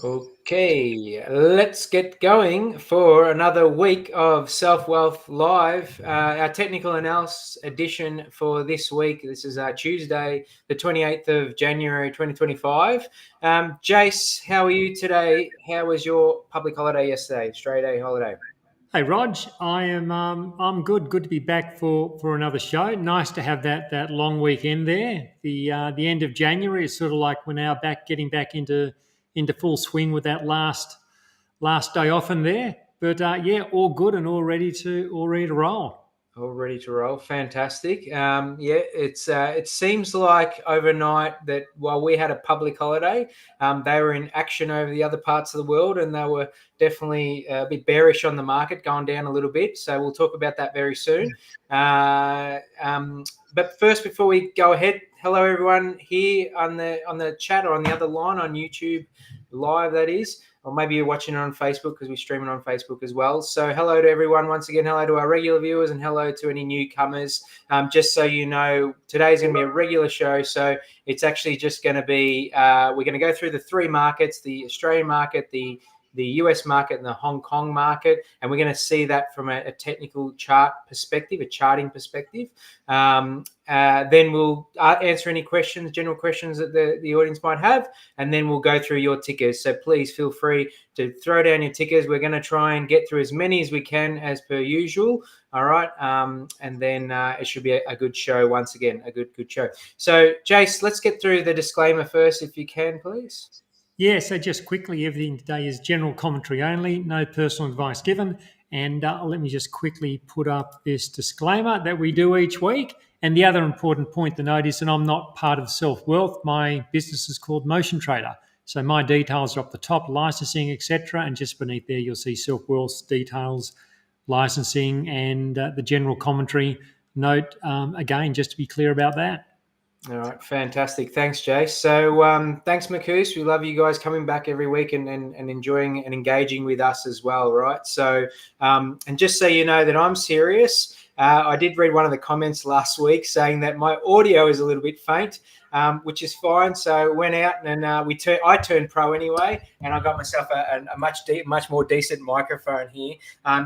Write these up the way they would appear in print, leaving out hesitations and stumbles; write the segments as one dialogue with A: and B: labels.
A: Okay, let's get going for another week of Selfwealth Live. Our technical analysis edition for this week. This is Tuesday, the 28th of January, 2025. Jace, how are you today? How was your public holiday yesterday? Australia Day holiday.
B: Hey Rog, I'm good. Good to be back for another show. Nice to have that long weekend there. The end of January is sort of like we're now getting back into full swing with that last day off in there. But yeah, all good and all ready to roll.
A: All ready to roll. Fantastic. Yeah, it seems like overnight that while we had a public holiday, they were in action over the other parts of the world, and they were definitely a bit bearish on the market, going down a little bit. So we'll talk about that very soon. But first, before we go ahead, hello everyone here on the chat or on the other line on YouTube Live. That is. Or maybe you're watching it on Facebook because we stream it on Facebook as well. So hello to everyone. Once again, hello to our regular viewers and hello to any newcomers. Just so you know, today's going to be a regular show. So it's actually just going to be, we're going to go through the three markets, the Australian market, the US market and the Hong Kong market. And we're going to see that from a technical chart perspective, a charting perspective. Then we'll answer any questions, general questions that the audience might have, and then we'll go through your tickers. So please feel free to throw down your tickers. We're going to try and get through as many as we can as per usual. All right. And then it should be a good show once again, a good show. So Jace, let's get through the disclaimer first, if you can, please.
B: Yeah, so just quickly, everything today is general commentary only, no personal advice given. And let me just quickly put up this disclaimer that we do each week. And the other important point to note is that I'm not part of Selfwealth. My business is called Motion Trader. So my details are up the top, licensing, etc. And just beneath there, you'll see Selfwealth's details, licensing, and the general commentary. Note, again, just to be clear about that.
A: All right, fantastic. Thanks, Jace. So thanks, Marcus. We love you guys coming back every week and enjoying and engaging with us as well, right? So, and just so you know that I'm serious, I did read one of the comments last week saying that my audio is a little bit faint, which is fine. So went out and I turned pro anyway, and I got myself a much more decent microphone here.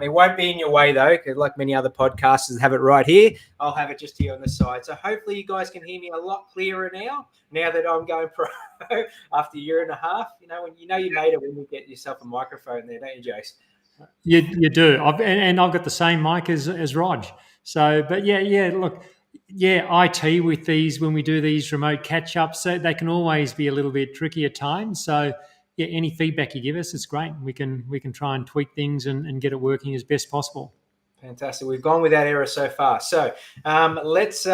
A: It won't be in your way though, because like many other podcasters have it right here. I'll have it just here on the side. So hopefully you guys can hear me a lot clearer now that I'm going pro after a year and a half. You know, you made it when you get yourself a microphone there, don't you, Jace?
B: You do. I've got the same mic as Rog. So, but yeah. Look, yeah, IT with these when we do these remote catch ups, so they can always be a little bit tricky at times. So, yeah, any feedback you give us, it's great. We can try and tweak things and get it working as best possible.
A: Fantastic. We've gone without error so far. So let's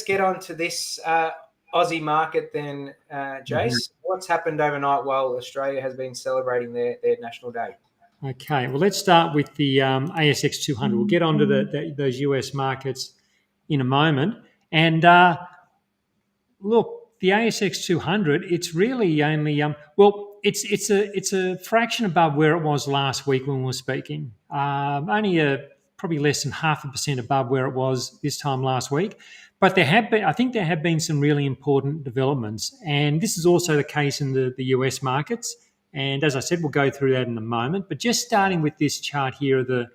A: get on to this Aussie market then, Jace. Mm-hmm. What's happened overnight while Australia has been celebrating their National Day?
B: Okay, well, let's start with the ASX 200. We'll get on to those US markets in a moment. And look, the ASX 200, it's really only, it's a fraction above where it was last week when we were speaking. Only probably less than 0.5% above where it was this time last week. But I think there have been some really important developments. And this is also the case in the US markets. And as I said, we'll go through that in a moment. But just starting with this chart here of the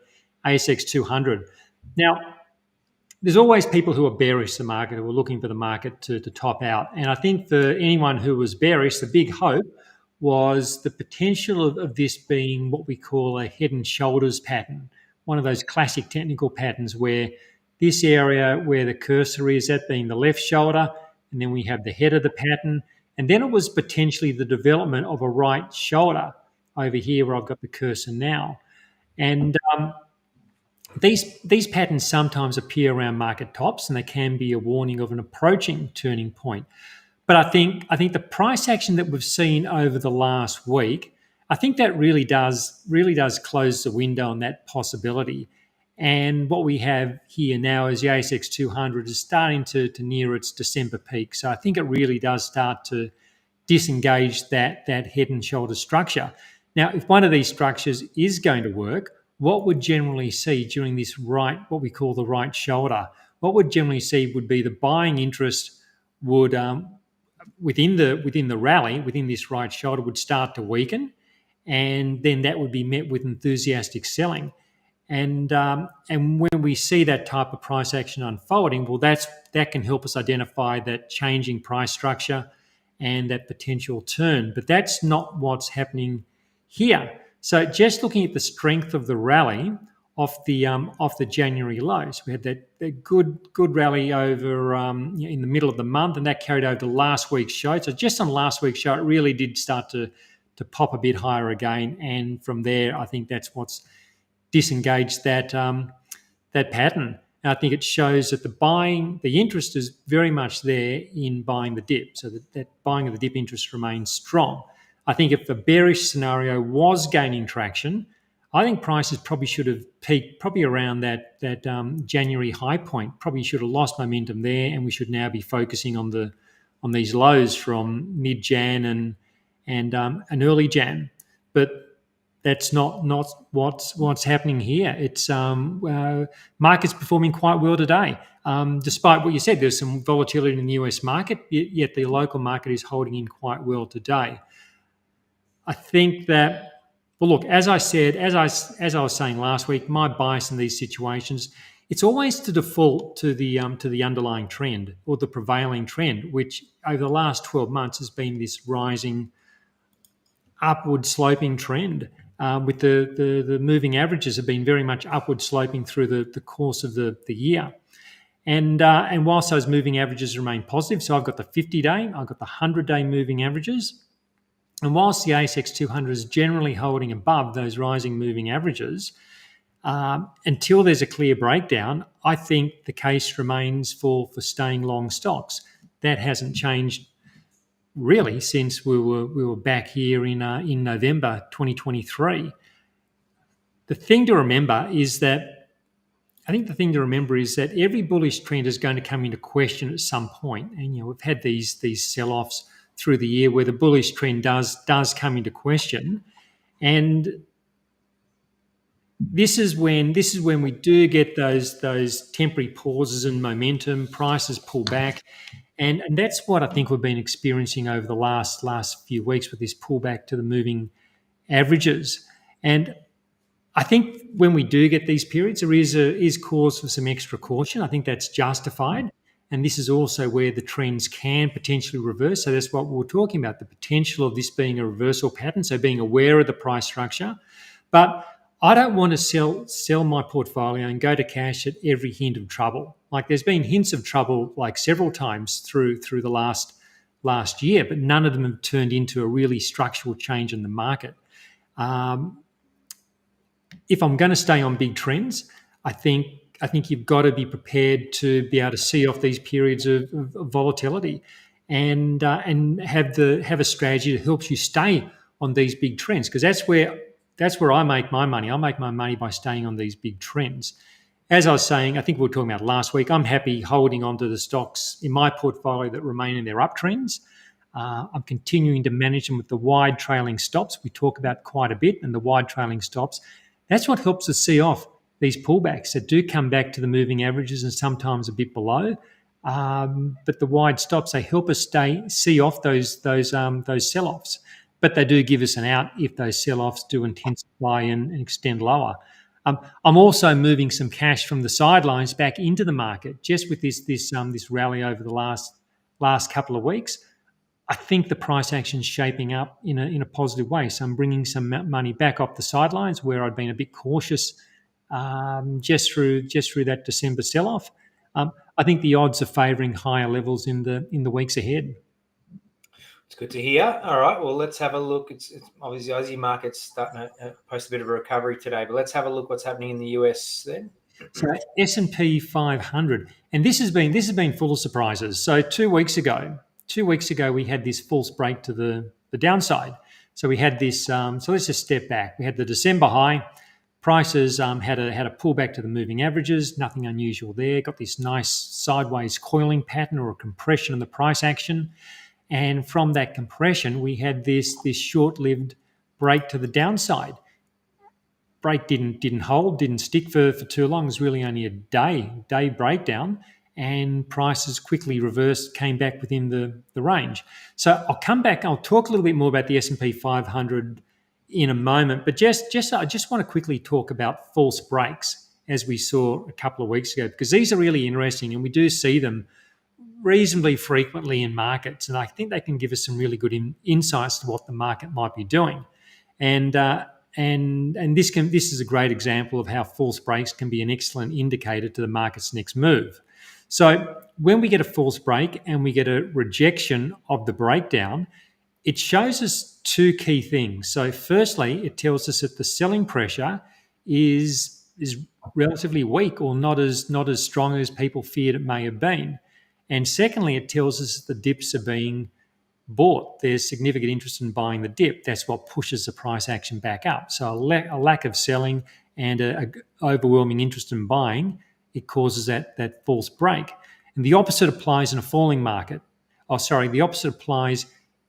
B: ASX 200. Now, there's always people who are bearish the market, who are looking for the market to top out. And I think for anyone who was bearish, the big hope was the potential of this being what we call a head and shoulders pattern, one of those classic technical patterns where this area where the cursor is, that being the left shoulder, and then we have the head of the pattern. And then it was potentially the development of a right shoulder over here where I've got the cursor now. And these patterns sometimes appear around market tops, and they can be a warning of an approaching turning point. But I think the price action that we've seen over the last week, I think that really does close the window on that possibility. And what we have here now is the ASX 200 is starting to near its December peak. So I think it really does start to disengage that head and shoulder structure. Now, if one of these structures is going to work, what would generally see during this what we call the right shoulder, what would generally see would be the buying interest would within the rally, within this right shoulder, would start to weaken, and then that would be met with enthusiastic selling. And when we see that type of price action unfolding, well, that can help us identify that changing price structure and that potential turn. But that's not what's happening here. So just looking at the strength of the rally off the January lows, we had that good rally over in the middle of the month, and that carried over to last week's show. So just on last week's show, it really did start to pop a bit higher again, and from there, I think that's what's disengaged that pattern. And I think it shows that the interest is very much there in buying the dip. So that buying of the dip interest remains strong. I think if the bearish scenario was gaining traction, I think prices probably should have peaked probably around that January high point. Probably should have lost momentum there, and we should now be focusing on these lows from mid-Jan and early Jan. But that's not what's happening here. It's market's performing quite well today, despite what you said. There's some volatility in the US market, yet the local market is holding in quite well today. I think that, well, look, as I was saying last week, my bias in these situations, it's always to default to the underlying trend or the prevailing trend, which over the last 12 months has been this rising, upward sloping trend. With the moving averages have been very much upward sloping through the course of the year. And whilst those moving averages remain positive, so I've got the 50-day, I've got the 100-day moving averages, and whilst the ASX 200 is generally holding above those rising moving averages, until there's a clear breakdown, I think the case remains for staying long stocks. That hasn't changed really since we were back here in November 2023. The thing to remember is that every bullish trend is going to come into question at some point. And we've had these sell-offs through the year where the bullish trend does come into question, and this is when we do get those temporary pauses in momentum, prices pull back. And that's what I think we've been experiencing over the last few weeks with this pullback to the moving averages. And I think when we do get these periods, there is cause for some extra caution. I think that's justified. And this is also where the trends can potentially reverse. So that's what we're talking about, the potential of this being a reversal pattern, so being aware of the price structure. But I don't want to sell my portfolio and go to cash at every hint of trouble. Like there's been hints of trouble like several times through the last year, but none of them have turned into a really structural change in the market. If I'm going to stay on big trends, I think you've got to be prepared to be able to see off these periods of volatility, and have a strategy that helps you stay on these big trends, because that's where I make my money. I make my money by staying on these big trends. As I was saying, I think we were talking about last week, I'm happy holding onto the stocks in my portfolio that remain in their uptrends. I'm continuing to manage them with the wide trailing stops we talk about quite a bit, and the wide trailing stops. That's what helps us see off these pullbacks that do come back to the moving averages and sometimes a bit below. But the wide stops, they help us see off those sell-offs. But they do give us an out if those sell-offs do intensify and extend lower. I'm also moving some cash from the sidelines back into the market just with this rally over the last couple of weeks. I think the price action's shaping up in a positive way. So I'm bringing some money back off the sidelines where I'd been a bit cautious just through that December sell-off. I think the odds are favouring higher levels in the weeks ahead.
A: It's good to hear. All right, well, let's have a look. It's obviously Aussie market's starting to post a bit of a recovery today, but let's have a look what's happening in the US then.
B: So S&P 500, and this has been full of surprises. So 2 weeks ago, we had this false break to the downside. So we had this. So let's just step back. We had the December high. Prices had a pullback to the moving averages. Nothing unusual there. Got this nice sideways coiling pattern or a compression in the price action. And from that compression, we had this short-lived break to the downside. Break didn't hold, didn't stick for too long. It was really only a day breakdown. and prices quickly reversed, came back within the range. So I'll come back. I'll talk a little bit more about the S&P 500 in a moment, but I just want to quickly talk about false breaks, as we saw a couple of weeks ago, because these are really interesting, and we do see them reasonably frequently in markets, and I think they can give us some really good insights to what the market might be doing. And this is a great example of how false breaks can be an excellent indicator to the market's next move. So when we get a false break and we get a rejection of the breakdown, it shows us two key things. So firstly, it tells us that the selling pressure is relatively weak, or not as strong as people feared it may have been. And secondly, it tells us that the dips are being bought. There's significant interest in buying the dip. That's what pushes the price action back up. So a lack of selling and a overwhelming interest in buying, it causes that false break. And the opposite applies in a falling market. The opposite applies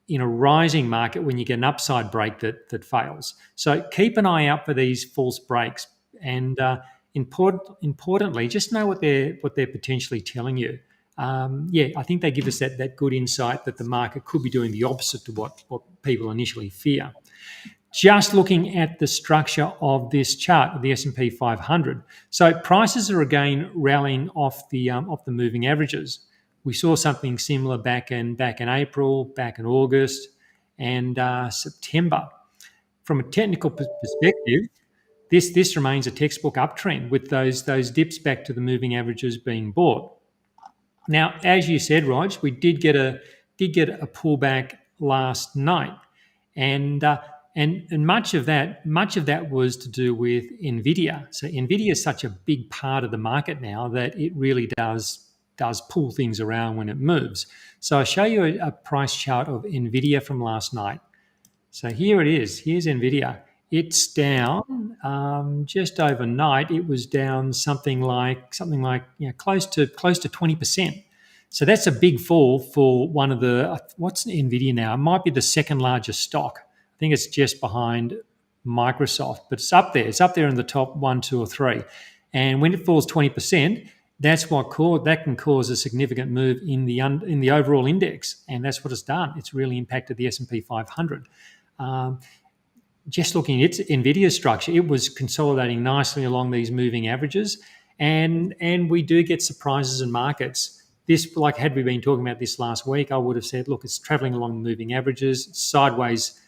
B: in a rising market when you get an upside break that fails. So keep an eye out for these false breaks, and importantly, just know what they're potentially telling you. I think they give us that good insight that the market could be doing the opposite to what people initially fear. Just looking at the structure of this chart of the S&P 500, so prices are again rallying off the moving averages. We saw something similar back in April, back in August, and September. From a technical perspective, this remains a textbook uptrend with those dips back to the moving averages being bought. Now, as you said, Rog, we did get a pullback last night, and much of that was to do with Nvidia. So Nvidia is such a big part of the market now that it really does pull things around when it moves. So I'll show you a price chart of Nvidia from last night. So here it is. Here's Nvidia. It's down just overnight. It was down something like close to 20%. So that's a big fall for one of the what's Nvidia now? It might be the second largest stock. I think it's just behind Microsoft, but it's up there. It's up there in the top 1, 2, or 3. And when it falls 20%, that can cause a significant move in the overall index, and that's what it's done. It's really impacted the S&P 500. Just looking at Nvidia's structure, it was consolidating nicely along these moving averages, and we do get surprises in markets. This, like had we been talking about this last week, I would have said, look, it's traveling along the moving averages, sideways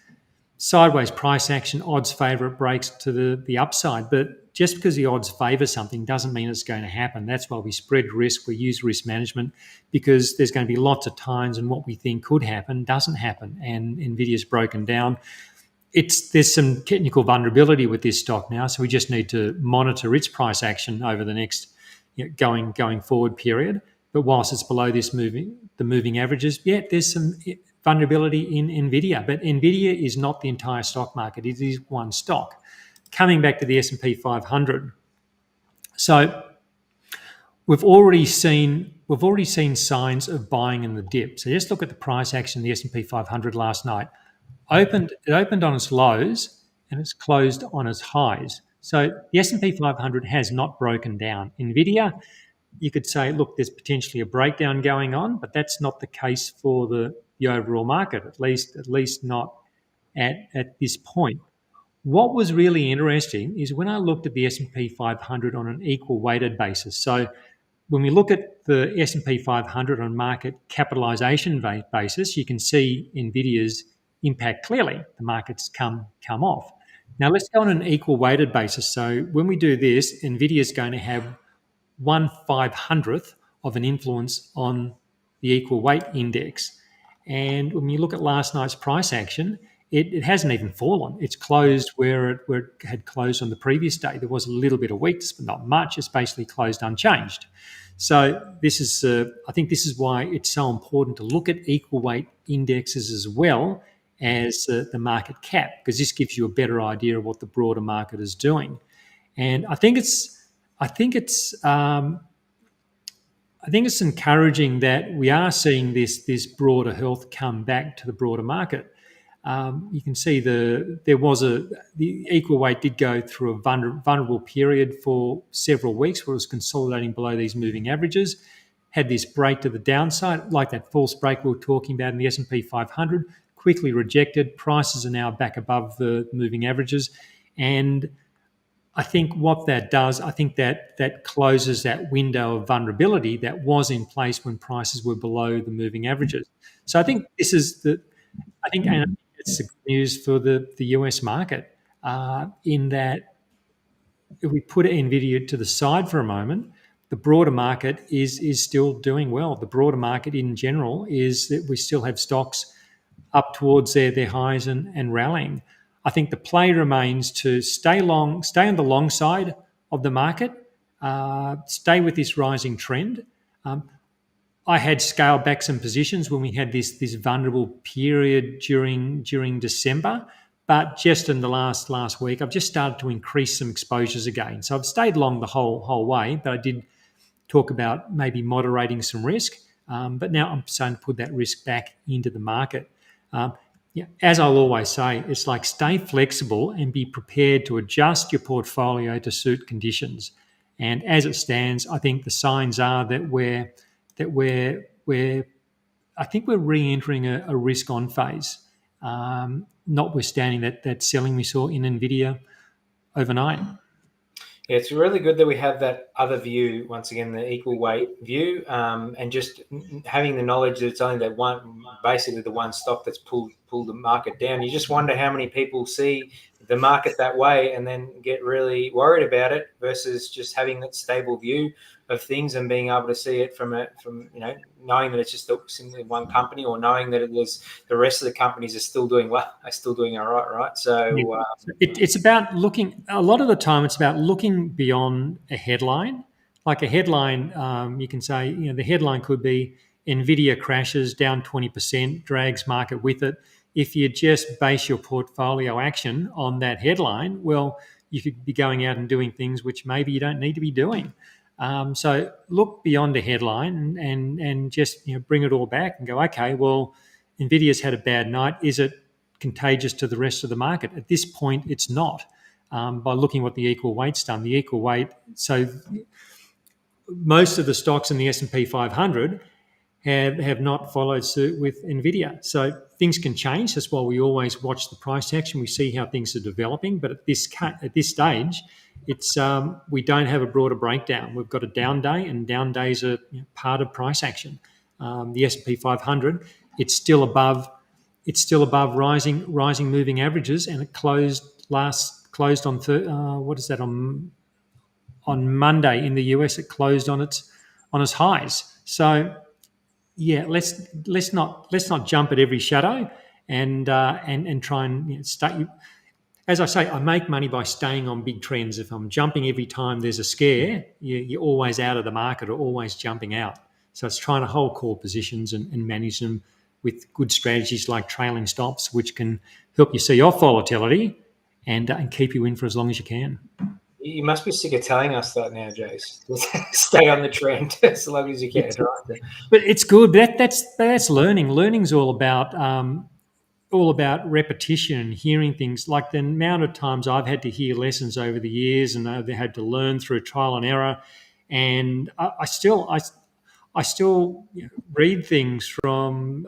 B: price action, odds favour it breaks to the upside. But just because the odds favour something doesn't mean it's going to happen. That's why we spread risk, we use risk management, because there's going to be lots of times when what we think could happen doesn't happen, and Nvidia's broken down. There's some technical vulnerability with this stock now, so we just need to monitor its price action over the next going forward period. But whilst it's below the moving averages, there's some vulnerability in Nvidia. But Nvidia is not the entire stock market; it is one stock. Coming back to the S&P 500, so we've already seen signs of buying in the dip. So just look at the price action of the S&P 500 last night. It opened on its lows and it's closed on its highs. So the S&P 500 has not broken down. Nvidia, you could say, look, there's potentially a breakdown going on, but that's not the case for the overall market, at least not at this point. What was really interesting is when I looked at the S&P 500 on an equal weighted basis. So when we look at the S&P 500 on market capitalization basis, you can see Nvidia's impact clearly. The market's come off. Now let's go on an equal weighted basis. So when we do this, Nvidia is going to have 1/500th of an influence on the equal weight index. And when you look at last night's price action, it hasn't even fallen. It's closed where it had closed on the previous day. There was a little bit of weakness, but not much. It's basically closed unchanged. So I think this is why it's so important to look at equal weight indexes as well as the market cap, because this gives you a better idea of what the broader market is doing. And I think it's encouraging that we are seeing this broader health come back to the broader market. You can see the equal weight did go through a vulnerable period for several weeks where it was consolidating below these moving averages. had this break to the downside, like that false break we were talking about in the S&P 500, quickly rejected. Prices are now back above the moving averages. And I think what that does, I think that closes that window of vulnerability that was in place when prices were below the moving averages. So I think this is and it's the good news for the US market, in that if we put NVIDIA to the side for a moment, the broader market is still doing well. The broader market in general is that we still have stocks up towards their highs and rallying. I think the play remains to stay on the long side of the market, stay with this rising trend. I had scaled back some positions when we had this vulnerable period during December, but just in the last week, I've just started to increase some exposures again. So I've stayed long the whole way, but I did talk about maybe moderating some risk. But now I'm starting to put that risk back into the market. As I'll always say, it's like stay flexible and be prepared to adjust your portfolio to suit conditions. And as it stands, I think the signs are that we're I think we're re-entering a risk-on phase, notwithstanding that selling we saw in NVIDIA overnight.
A: Yeah, it's really good that we have that other view, once again, the equal weight view, and just having the knowledge that it's only that one, basically the one stock that's pulled the market down. You just wonder how many people see the market that way and then get really worried about it versus just having that stable view of things and being able to see it from knowing that it's just simply one company, or knowing that the rest of the companies are still doing well, are still doing all right. So
B: it's about looking. A lot of the time, it's about looking beyond a headline. Like a headline, you can say, the headline could be NVIDIA crashes down 20%, drags market with it. If you just base your portfolio action on that headline, well, you could be going out and doing things which maybe you don't need to be doing. So look beyond a headline and just bring it all back and go, okay, well, NVIDIA's had a bad night. Is it contagious to the rest of the market? At this point, it's not. By looking what the equal weight's done, the equal weight. So most of the stocks in the S&P 500 have not followed suit with NVIDIA. So things can change. That's why we always watch the price action. We see how things are developing. But at this stage, it's we don't have a broader breakdown. We've got a down day, and down days are part of price action. The S&P 500, it's still above rising moving averages, and it closed on on Monday in the US. It closed on its highs. So let's not jump at every shadow and try and stay. As I say, I make money by staying on big trends. If I'm jumping every time there's a scare, you're always out of the market or always jumping out. So it's trying to hold core positions and manage them with good strategies like trailing stops, which can help you see off volatility and keep you in for as long as you can.
A: You must be sick of telling us that now, Jace. Stay on the trend as long as you can, right?
B: But it's good. That's learning. Learning's all about repetition and hearing things. Like the amount of times I've had to hear lessons over the years, and I've had to learn through trial and error. And I still read things from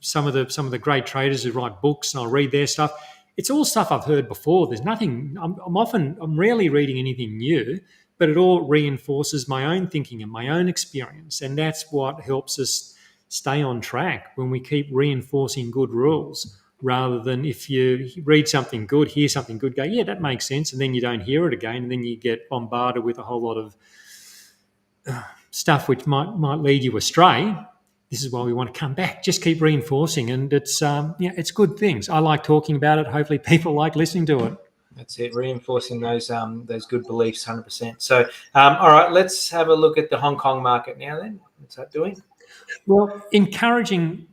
B: some of the great traders who write books, and I'll read their stuff. It's all stuff I've heard before. There's nothing. I'm rarely reading anything new, but it all reinforces my own thinking and my own experience, and that's what helps us stay on track when we keep reinforcing good rules. Rather than if you read something good, hear something good, go, yeah, that makes sense, and then you don't hear it again, and then you get bombarded with a whole lot of stuff which might lead you astray. This is why we want to come back. Just keep reinforcing, and it's good things. I like talking about it. Hopefully, people like listening to it.
A: That's it, reinforcing those good beliefs, 100%. So, all right, let's have a look at the Hong Kong market now. Then, what's that doing?
B: Well, the encouraging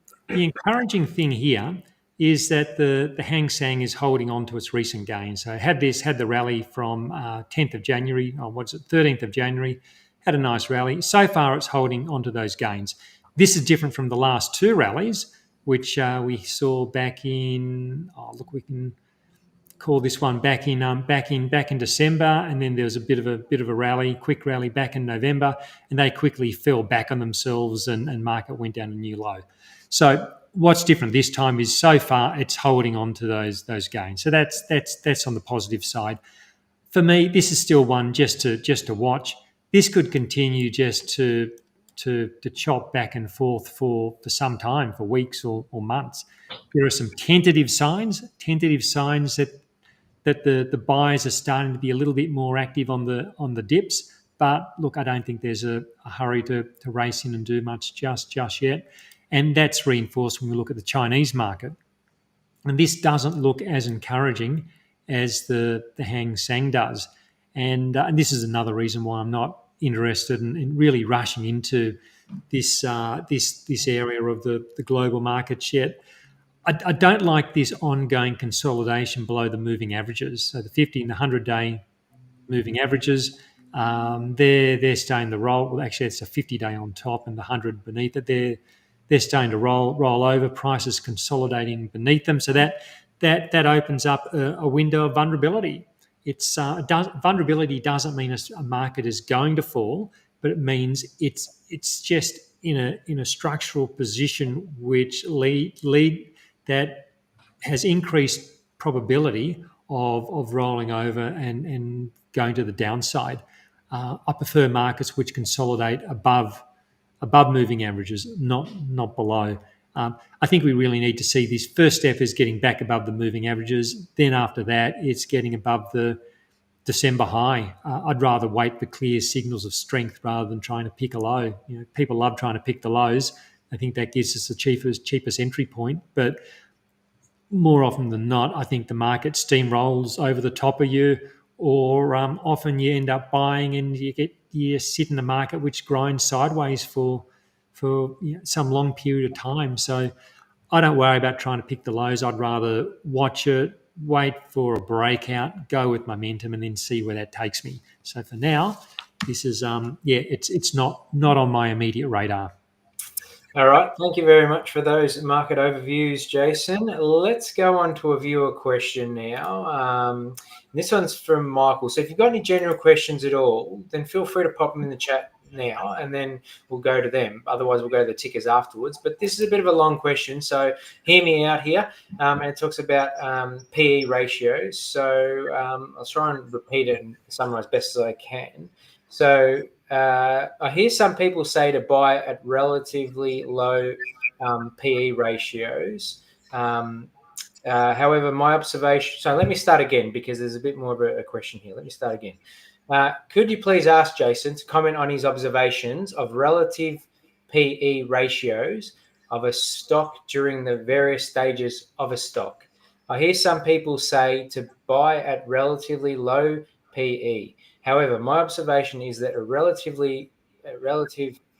B: thing here is that the Hang Seng is holding on to its recent gains. So, had the rally from 10th of January, or 13th of January, had a nice rally. So far, it's holding onto those gains. This is different from the last two rallies, which we saw back in, we can call this one back in December, and then there was a bit of a rally, quick rally back in November, and they quickly fell back on themselves, and market went down a new low. So what's different this time is so far it's holding on to those gains. So that's on the positive side. For me, this is still one just to watch. This could continue just to chop back and forth for some time, for weeks or months. There are some tentative signs that the buyers are starting to be a little bit more active on the dips. But look, I don't think there's a hurry to race in and do much just yet. And that's reinforced when we look at the Chinese market. And this doesn't look as encouraging as the Hang Seng does. And this is another reason why I'm not interested in really rushing into this area of the global markets yet. I don't like this ongoing consolidation below the moving averages. So the 50 and the 100-day moving averages, they're starting to roll. Well, actually, it's a 50-day on top and the 100 beneath it. They're starting to roll over. Prices consolidating beneath them. So that opens up a window of vulnerability. Vulnerability doesn't mean a market is going to fall, but it means it's just in a structural position which that has increased probability of rolling over and going to the downside. I prefer markets which consolidate above moving averages, not below. I think we really need to see this. First step is getting back above the moving averages. Then after that, it's getting above the December high. I'd rather wait for clear signals of strength rather than trying to pick a low. People love trying to pick the lows. I think that gives us the cheapest entry point. But more often than not, I think the market steamrolls over the top of you, or often you end up buying and you sit in the market which grinds sideways for some long period of time. So I don't worry about trying to pick the lows. I'd rather watch it, wait for a breakout, go with momentum, and then see where that takes me. So for now, this is it's not on my immediate radar.
A: All right. Thank you very much for those market overviews, Jason. Let's go on to a viewer question now. This one's from Michael. So if you've got any general questions at all, then feel free to pop them in the chat now, and then we'll go to them. Otherwise, we'll go to the tickers afterwards. But this is a bit of a long question, so hear me out here. And it talks about PE ratios. So I'll try and repeat it and summarize best as I can. So I hear some people say to buy at relatively low PE ratios. However, my observation... So let me start again because there's a bit more of a question here. Let me start again. Could you please ask Jason to comment on his observations of relative PE ratios of a stock during the various stages of a stock? I hear some people say to buy at relatively low PE. However, my observation is that a relative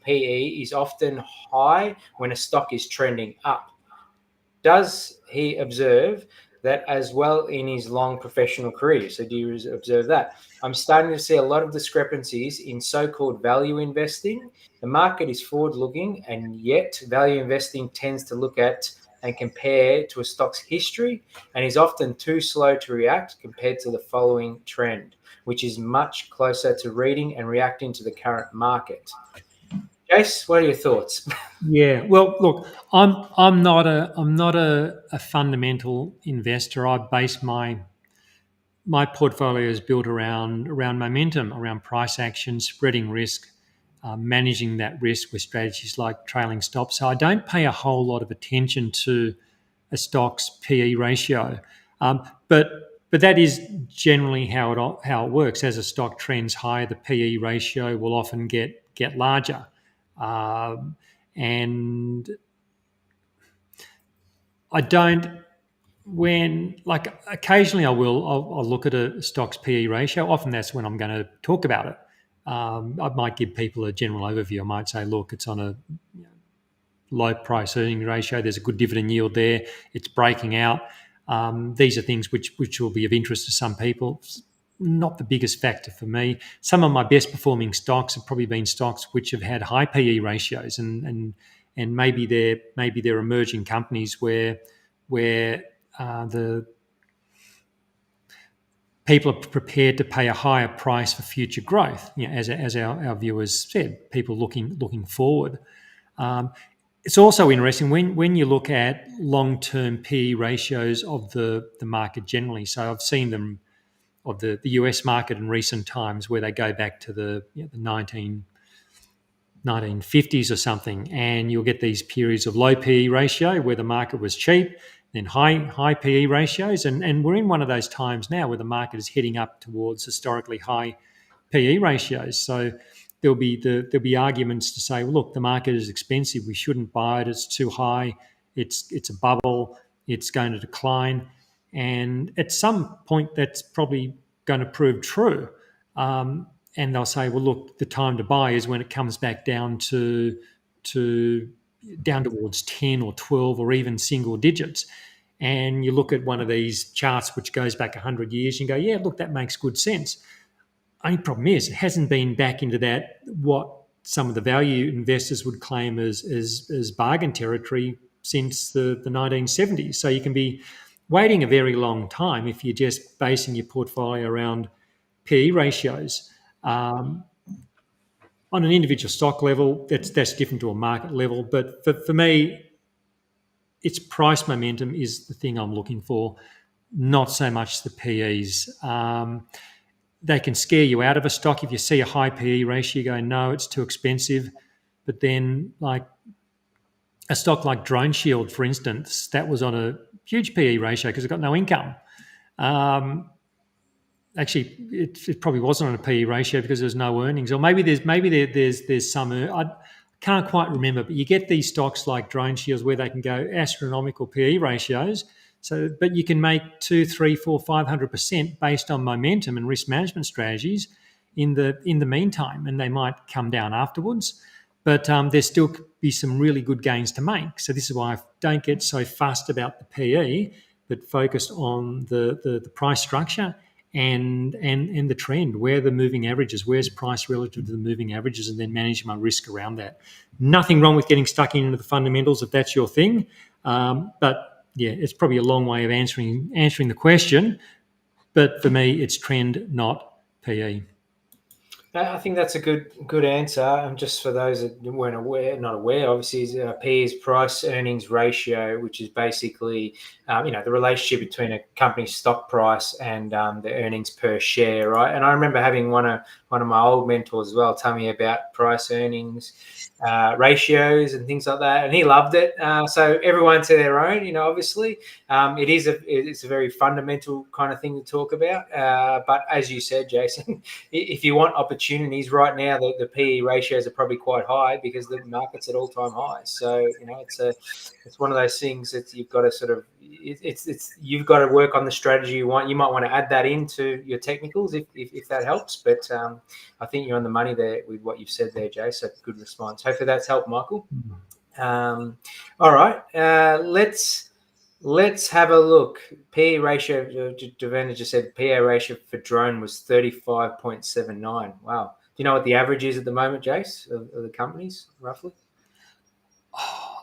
A: PE is often high when a stock is trending up. Does he observe that as well in his long professional career? So do you observe that? I'm starting to see a lot of discrepancies in so-called value investing. The market is forward-looking, and yet value investing tends to look at and compare to a stock's history and is often too slow to react compared to the following trend, which is much closer to reading and reacting to the current market. Jace, what are your thoughts?
B: Yeah, well, look, I'm not a fundamental investor. I base my portfolio is built around momentum, around price action, spreading risk, managing that risk with strategies like trailing stops. So I don't pay a whole lot of attention to a stock's PE ratio, but that is generally how it works. As a stock trends higher, the PE ratio will often get larger, and I don't. Occasionally I'll look at a stock's PE ratio. Often that's when I'm going to talk about it. I might give people a general overview. I might say, look, it's on a low price earning ratio. There's a good dividend yield there. It's breaking out. These are things which will be of interest to some people. Not the biggest factor for me. Some of my best performing stocks have probably been stocks which have had high PE ratios, and maybe they're emerging companies where the people are prepared to pay a higher price for future growth. As our viewers said, people looking forward. It's also interesting when you look at long-term PE ratios of the market generally. So I've seen them of the US market in recent times where they go back to the 1950s or something, and you'll get these periods of low PE ratio where the market was cheap, then high PE ratios, and we're in one of those times now where the market is heading up towards historically high PE ratios. So there'll be arguments to say, well, look, the market is expensive, we shouldn't buy it, it's too high, it's a bubble, it's going to decline, and at some point that's probably going to prove true. And they'll say, well, look, the time to buy is when it comes back down to down towards 10 or 12 or even single digits. And you look at one of these charts which goes back 100 years and go, yeah, look, that makes good sense. Only problem is it hasn't been back into that, what some of the value investors would claim as bargain territory since the 1970s. So you can be waiting a very long time if you're just basing your portfolio around PE ratios. On an individual stock level, that's different to a market level. But for me, its price momentum is the thing I'm looking for, not so much the PEs. They can scare you out of a stock. If you see a high PE ratio, you go, no, it's too expensive. But then, like a stock like Drone Shield, for instance, that was on a huge PE ratio because it got no income. Actually, it probably wasn't on a PE ratio because there's no earnings, or maybe there's some. I can't quite remember, but you get these stocks like Drone Shields where they can go astronomical PE ratios. So, but you can make 200, 300, 400, 500% based on momentum and risk management strategies in the meantime, and they might come down afterwards. But there still could be some really good gains to make. So this is why I don't get so fussed about the PE, but focused on the price structure and the trend, where the moving averages, where's price relative to the moving averages, and then manage my risk around that. Nothing wrong with getting stuck into the fundamentals if that's your thing, but yeah, it's probably a long way of answering the question. But for me, it's trend, not PE.
A: I think that's a good answer. Just for those that weren't not aware, obviously, is PE is price earnings ratio, which is basically the relationship between a company's stock price and the earnings per share, right? And I remember having one of my old mentors as well tell me about price earnings ratios and things like that, and he loved it. So everyone to their own, obviously, it's a very fundamental kind of thing to talk about. But as you said, Jason, if you want opportunities right now, the PE ratios are probably quite high because the market's at all-time highs. So it's one of those things that you've got to sort of you've got to work on the strategy you want. You might want to add that into your technicals if that helps. But I think you're on the money there with what you've said there, Jay. So good response. Hopefully that's helped, Michael. All right, let's have a look. PE ratio. Devena just said PE ratio for Drone was 35.79. Wow. Do you know what the average is at the moment, Jace, of the companies roughly?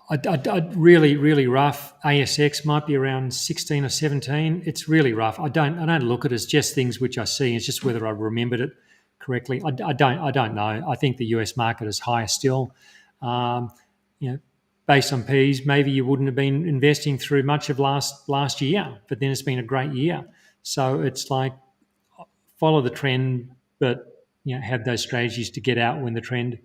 B: I'd really rough. ASX might be around 16 or 17. It's really rough. I don't look at it as just things which I see. It's just whether I remembered it correctly. I don't know. I think the US market is higher still. Based on P's, maybe you wouldn't have been investing through much of last year, but then it's been a great year. So it's like follow the trend, but have those strategies to get out when the trend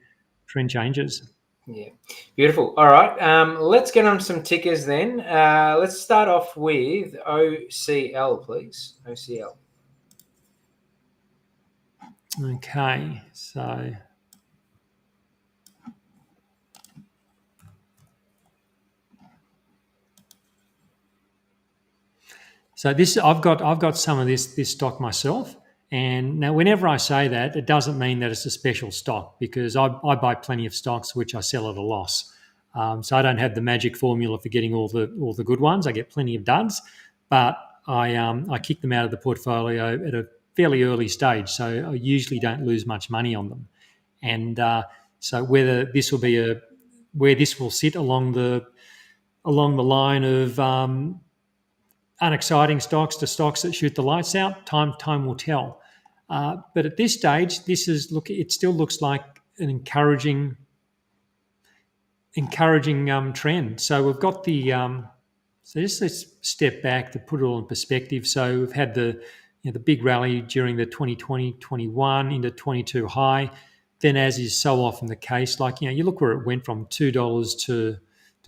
B: changes.
A: Yeah, beautiful. All right, let's get on some tickers then. Let's start off with OCL, please. OCL.
B: Okay, so this I've got some of this stock myself. And now, whenever I say that, it doesn't mean that it's a special stock because I buy plenty of stocks which I sell at a loss. So I don't have the magic formula for getting all the good ones. I get plenty of duds, but I kick them out of the portfolio at a fairly early stage. So I usually don't lose much money on them. And so whether this will be where this will sit along the line of unexciting stocks to stocks that shoot the lights out. Time will tell. But at this stage, it still looks like an encouraging trend. So we've got so just let's step back to put it all in perspective. So we've had the big rally during the 2020-21 into 22 high. Then, as is so often the case, you look where it went from $2 to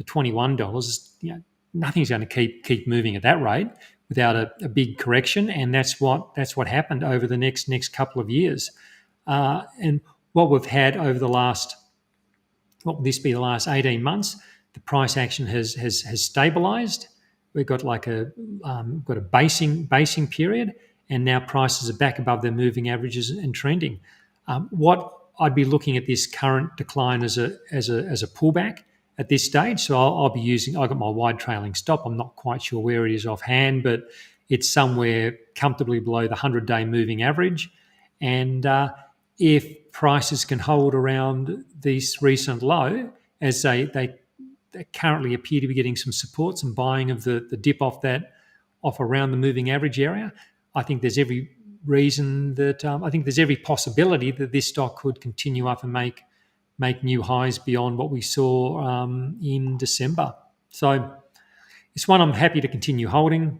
B: $21. Nothing's going to keep moving at that rate without a big correction, and that's what happened over the next couple of years. And what we've had over the last, what will this be, the last 18 months, the price action has stabilised. We've got got a basing period, and now prices are back above their moving averages and trending. What I'd be looking at this current decline as a pullback at this stage. So I've got my wide trailing stop. I'm not quite sure where it is offhand, but it's somewhere comfortably below the 100-day moving average. And if prices can hold around this recent low, as they currently appear to be getting some support, some buying of the dip off around the moving average area, I think there's every reason that there's every possibility that this stock could continue up and make new highs beyond what we saw in December. So it's one I'm happy to continue holding.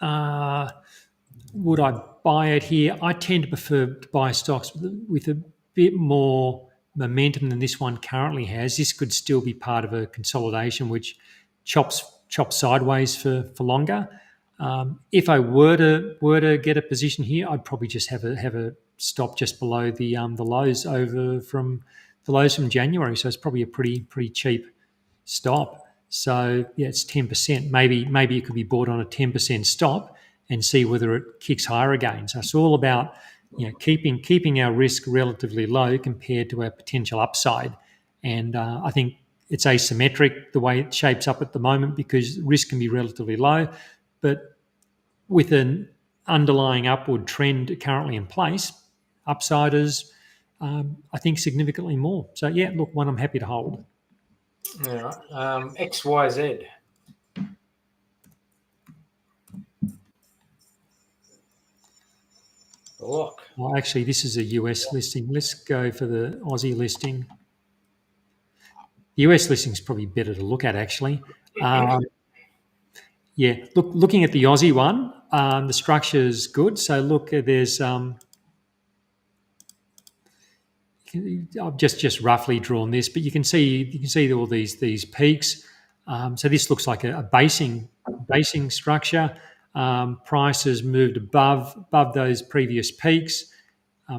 B: Would I buy it here? I tend to prefer to buy stocks with a bit more momentum than this one currently has. This could still be part of a consolidation which chops sideways for longer. If I were to get a position here, I'd probably just have a stop just below the lows from January. So it's probably a pretty cheap stop. So yeah, it's 10%. Maybe it could be bought on a 10% stop and see whether it kicks higher again. So it's all about keeping our risk relatively low compared to our potential upside. And I think it's asymmetric the way it shapes up at the moment because risk can be relatively low, but with an underlying upward trend currently in place, upside is, I think, significantly more. So yeah, look, one I'm happy to hold.
A: All right. XYZ. Look.
B: Well, actually, this is a US listing. Let's go for the Aussie listing. The US listing is probably better to look at, actually. Yeah, looking at the Aussie one, the structure is good. So look, there's I've just roughly drawn this, but you can see all these peaks. So this looks like a basing structure. Prices moved above those previous peaks.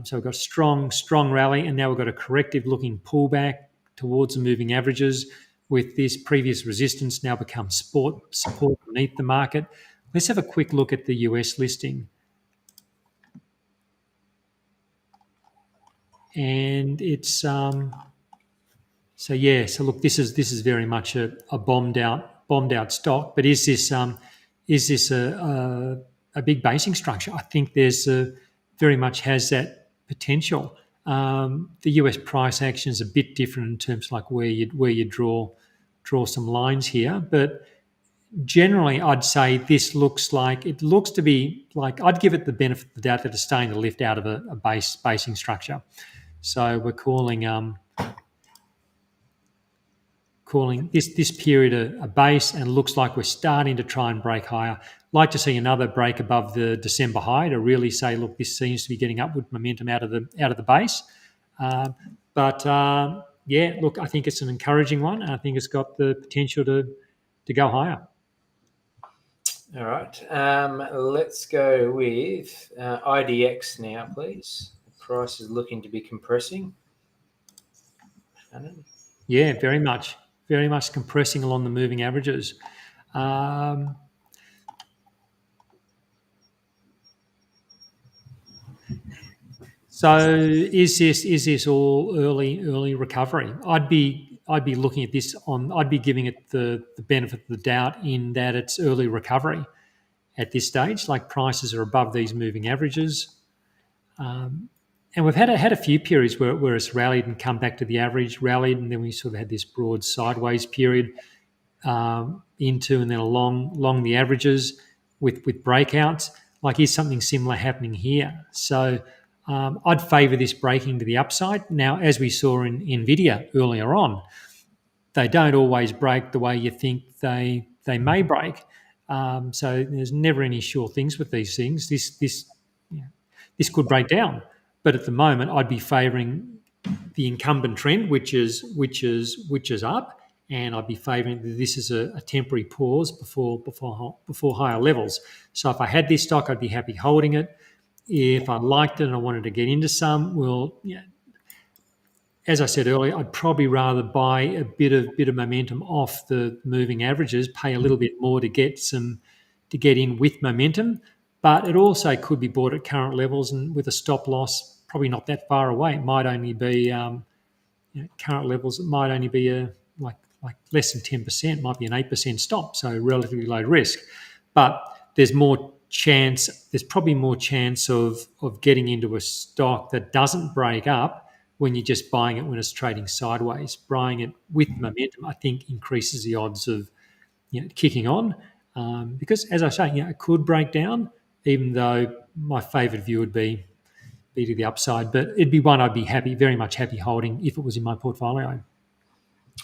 B: So we've got a strong rally, and now we've got a corrective looking pullback towards the moving averages, with this previous resistance now become support beneath the market. Let's have a quick look at the US listing. And it's so look, this is very much a bombed out stock. But is this a big basing structure? I think there's very much has that potential. The US price action is a bit different in terms of like where you draw some lines here, but generally I'd say this looks to be like, I'd give it the benefit of the doubt that it's starting to lift out of a basing structure. So we're calling this period a base, and looks like we're starting to try and break higher. Like to see another break above the December high to really say, look, this seems to be getting upward momentum out of the base. Yeah, look, I think it's an encouraging one, and I think it's got the potential to go higher.
A: All right. Let's go with IDX now, please. The price is looking to be compressing.
B: Yeah, very much compressing along the moving averages. So is this all early recovery? I'd be looking at this I'd be giving it the benefit of the doubt in that it's early recovery at this stage. Like, prices are above these moving averages. And we've had a few periods where it's rallied and come back to the average, rallied, and then we sort of had this broad sideways period. into and then along the averages with breakouts. Like, is something similar happening here? So I'd favour this breaking to the upside. Now, as we saw in NVIDIA earlier on, they don't always break the way you think they may break. So there's never any sure things with these things. This could break down, but at the moment, I'd be favouring the incumbent trend, which is up, and I'd be favouring that this is a temporary pause before higher levels. So if I had this stock, I'd be happy holding it. If I liked it and I wanted to get into some, well, as I said earlier, I'd probably rather buy a bit of momentum off the moving averages, pay a little bit more to get in with momentum. But it also could be bought at current levels and with a stop loss probably not that far away. It might only be current levels. It might only be like less than 10%. Might be an 8% stop, so relatively low risk. But there's more chance. There's probably more chance of getting into a stock that doesn't break up when you're just buying it when it's trading sideways. Buying it with momentum, I think, increases the odds of kicking on. Because, as I say, it could break down, even though my favoured view would be to the upside. But it'd be one I'd be very much happy holding if it was in my portfolio.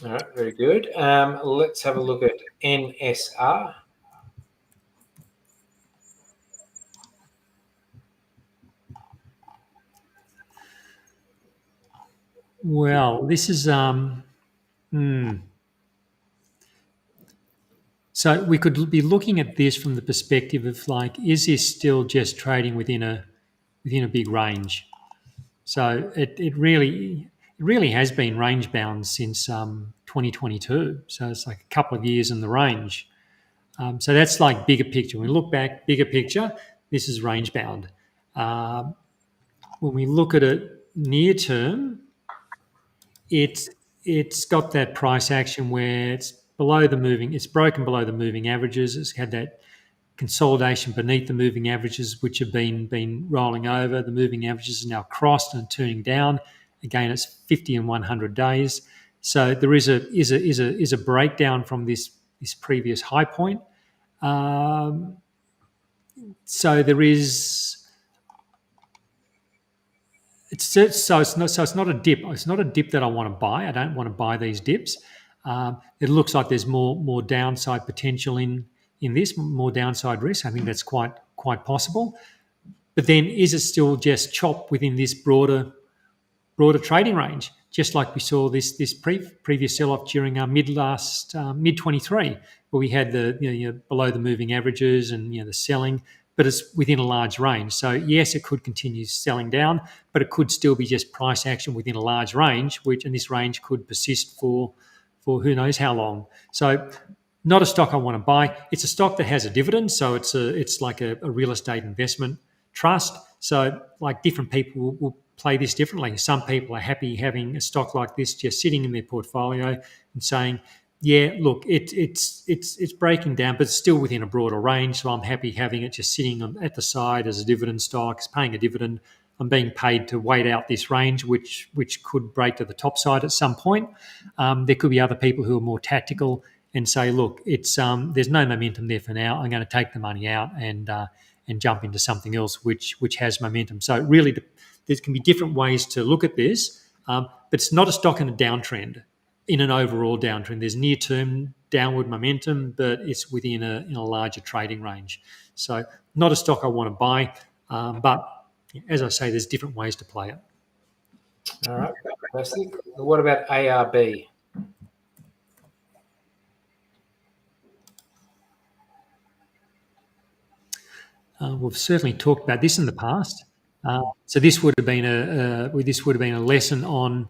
A: All right, very good. Let's have a look at NSR.
B: Well, this is So we could be looking at this from the perspective of like, is this still just trading within a big range? So it really has been range bound since 2022. So it's like a couple of years in the range. So that's like bigger picture. When we look back, bigger picture, this is range bound. When we look at it near term, it's got that price action where it's broken below the moving averages. It's had that consolidation beneath the moving averages, which have been rolling over. The moving averages are now crossed and turning down. Again, it's 50 and 100 days. So there is a breakdown from this previous high point. So there is. It's not a dip. It's not a dip that I want to buy. I don't want to buy these dips. It looks like there's more downside potential in this, more downside risk. I think that's quite possible. But then, is it still just chop within this broader trading range? Just like we saw this previous sell-off during our mid 23, where we had the below the moving averages and the selling. But it's within a large range. So yes, it could continue selling down, but it could still be just price action within a large range, and this range could persist for who knows how long. So not a stock I want to buy. It's a stock that has a dividend, so it's like a real estate investment trust. So like different people will play this differently. Some people are happy having a stock like this just sitting in their portfolio and saying, yeah, look, it's breaking down, but it's still within a broader range. So I'm happy having it just sitting at the side as a dividend stock. It's paying a dividend. I'm being paid to wait out this range, which could break to the top side at some point. There could be other people who are more tactical and say, look, it's there's no momentum there for now. I'm going to take the money out and jump into something else which has momentum. So really, there can be different ways to look at this, but it's not a stock in a downtrend. In an overall downtrend, there's near-term downward momentum, but it's within a larger trading range. So not a stock I want to buy, but as I say, there's different ways to play it.
A: All right, fantastic. What about ARB?
B: We've certainly talked about this in the past. So this would have been a lesson on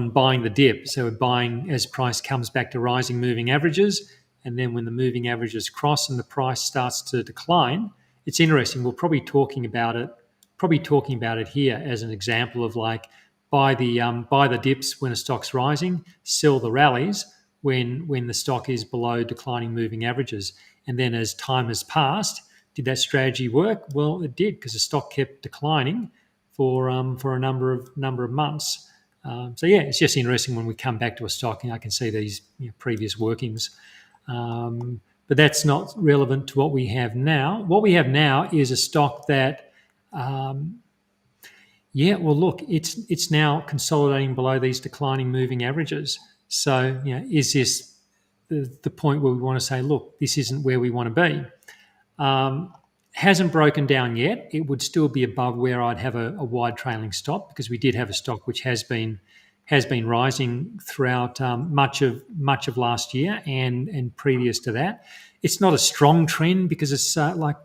B: buying the dip. So we're buying as price comes back to rising moving averages, and then when the moving averages cross and the price starts to decline, it's interesting. We're probably talking about it here as an example of like buy the dips when a stock's rising, sell the rallies when the stock is below declining moving averages. And then as time has passed, did that strategy work? Well, it did, because the stock kept declining for a number of months. So yeah, it's just interesting when we come back to a stock and I can see these previous workings. But that's not relevant to what we have now. What we have now is a stock that, look, it's now consolidating below these declining moving averages. So, is this the point where we want to say, look, this isn't where we want to be? Hasn't broken down yet. It would still be above where I'd have a wide trailing stop, because we did have a stock which has been rising throughout much of last year and previous to that. It's not a strong trend, because it's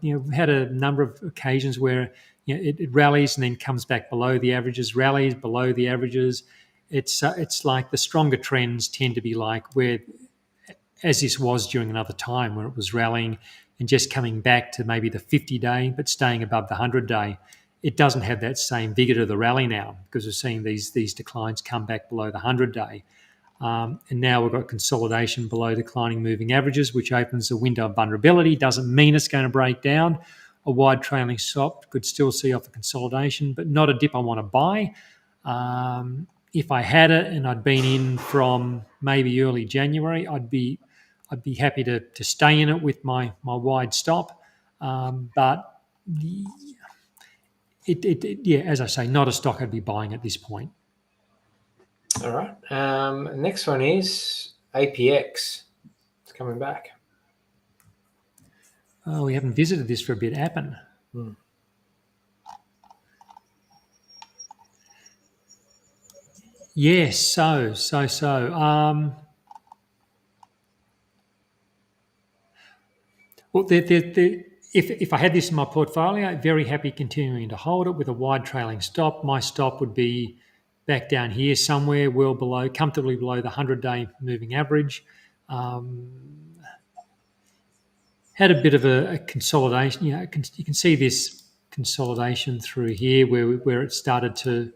B: we've had a number of occasions where it rallies and then comes back below the averages, rallies below the averages. It's like the stronger trends tend to be like where, as this was during another time where it was rallying and just coming back to maybe the 50-day, but staying above the 100-day. It doesn't have that same vigor to the rally now, because we're seeing these declines come back below the 100-day. And now we've got consolidation below declining moving averages, which opens a window of vulnerability. Doesn't mean it's going to break down. A wide trailing stop could still see off a consolidation, but not a dip I want to buy. If I had it and I'd been in from maybe early January, I'd be happy to stay in it with my wide stop. But as I say, not a stock I'd be buying at this point.
A: All right. Next one is APX. It's coming back.
B: Oh, we haven't visited this for a bit. Appen. Yes. So. Well, if I had this in my portfolio, very happy continuing to hold it with a wide trailing stop. My stop would be back down here somewhere, well below, comfortably below the 100-day moving average. Had a bit of a consolidation. You can see this consolidation through here where it started to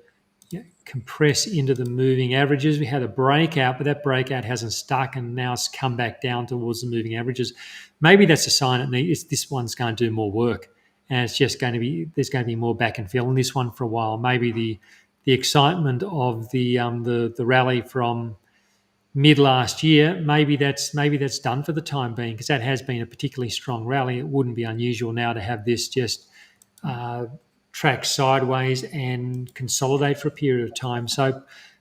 B: compress into the moving averages. We had a breakout, but that breakout hasn't stuck, and now it's come back down towards the moving averages. Maybe that's a sign this one's going to do more work, and it's just going to be there's going to be more back and fill in this one for a while. Maybe the excitement of the rally from mid last year, maybe that's done for the time being, because that has been a particularly strong rally. It wouldn't be unusual now to have this just track sideways and consolidate for a period of time. So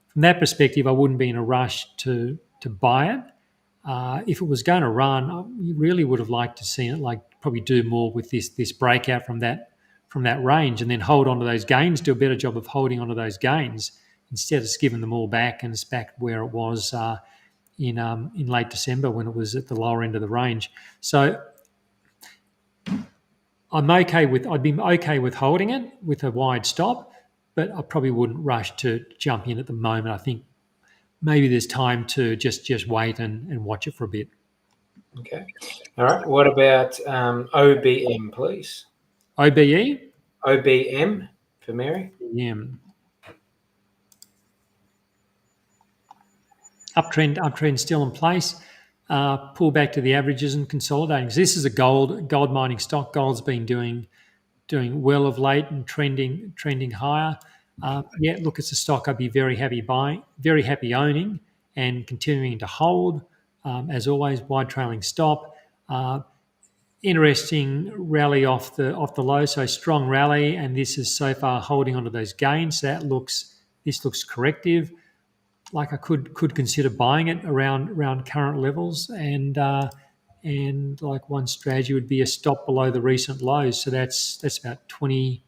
B: from that perspective, I wouldn't be in a rush to buy it. If it was going to run, I really would have liked to see it probably do more with this breakout from that range, and then hold on to those gains, do a better job of holding onto those gains instead of giving them all back, and it's back where it was in late December when it was at the lower end of the range. So I'd be okay with holding it with a wide stop, but I probably wouldn't rush to jump in at the moment. I think maybe there's time to just wait and watch it for a bit.
A: Okay. All right. What about OBM, please?
B: OBE?
A: OBM for Mary.
B: Yeah. Uptrend still in place. Pull back to the averages and consolidating. So this is a gold mining stock. Gold's been doing well of late and trending higher. Look, it's a stock I'd be very happy buying, very happy owning, and continuing to hold. As always, wide trailing stop. Interesting rally off the low, so strong rally, and this is so far holding onto those gains. This looks corrective. Like I could consider buying it around current levels, and like one strategy would be a stop below the recent lows. So that's about 20%.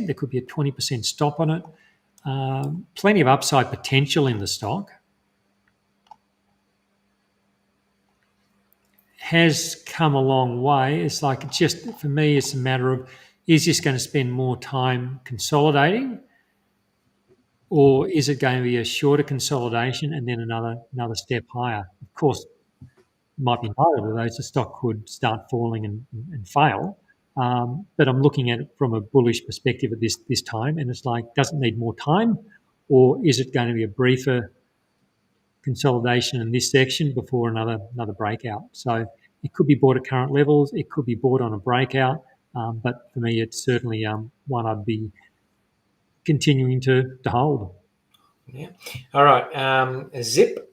B: There could be a 20% stop on it. Plenty of upside potential in the stock. Has come a long way. It's like for me, it's a matter of, is this going to spend more time consolidating, or is it going to be a shorter consolidation and then another step higher? Of course, it might be neither of those. The stock could start falling and fail. But I'm looking at it from a bullish perspective at this time, and it's like, does it need more time, or is it going to be a briefer consolidation in this section before another breakout? So it could be bought at current levels. It could be bought on a breakout. But for me, it's certainly one I'd be continuing to hold.
A: Yeah. All right. Zip.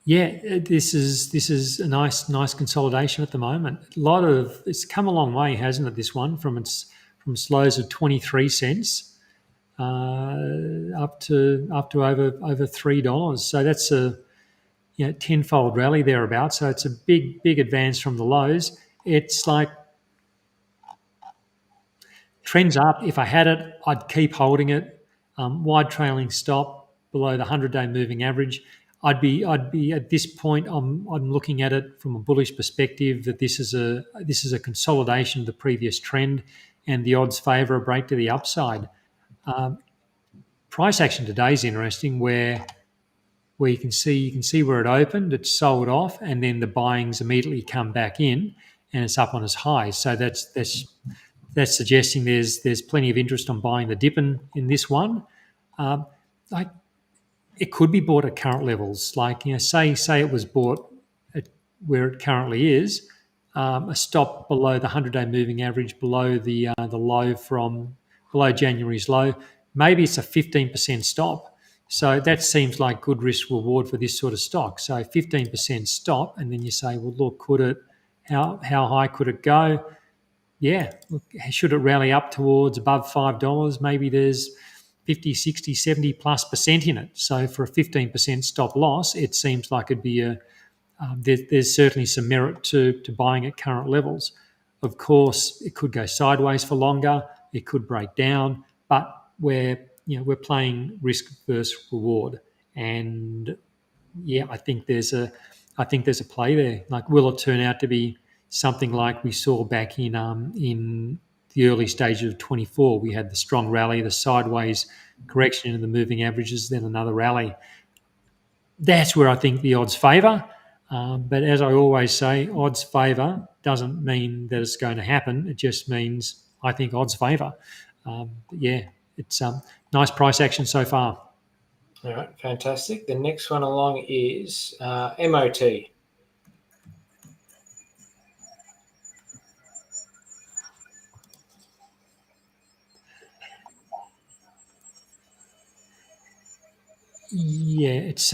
B: This is a nice consolidation at the moment. It's come a long way, hasn't it? This one from its lows of 23 cents up to over $3. So that's a tenfold rally thereabouts. So it's a big advance from the lows. It's like trends up. If I had it, I'd keep holding it. Wide trailing stop below the 100-day moving average. I'd be at this point. I'm looking at it from a bullish perspective that this is a consolidation of the previous trend, and the odds favour a break to the upside. Price action today is interesting, where you can see where it opened, it's sold off, and then the buying's immediately come back in, and it's up on its highs. So that's suggesting there's plenty of interest on buying the dip in this one. Like, it could be bought at current levels. Like, say it was bought at where it currently is, a stop below the 100-day moving average, below the low from below January's low. Maybe it's a 15% stop. So that seems like good risk reward for this sort of stock. So 15% stop, and then you say, well, look, how high could it go? Yeah, look, should it rally up towards above $5? Maybe there's 50, 60, 70 plus percent in it. So for a 15% stop loss, it seems like it'd be there's certainly some merit to buying at current levels. Of course, it could go sideways for longer. It could break down, but we're playing risk versus reward, and I think there's a play there. Like, will it turn out to be something like we saw back in the early stages of 24? We had the strong rally, the sideways correction into the moving averages, then another rally. That's where I think the odds favour. But as I always say, odds favour doesn't mean that it's going to happen. It just means I think odds favour. It's nice price action so far.
A: All right, fantastic. The next one along is MOT.
B: Yeah, it's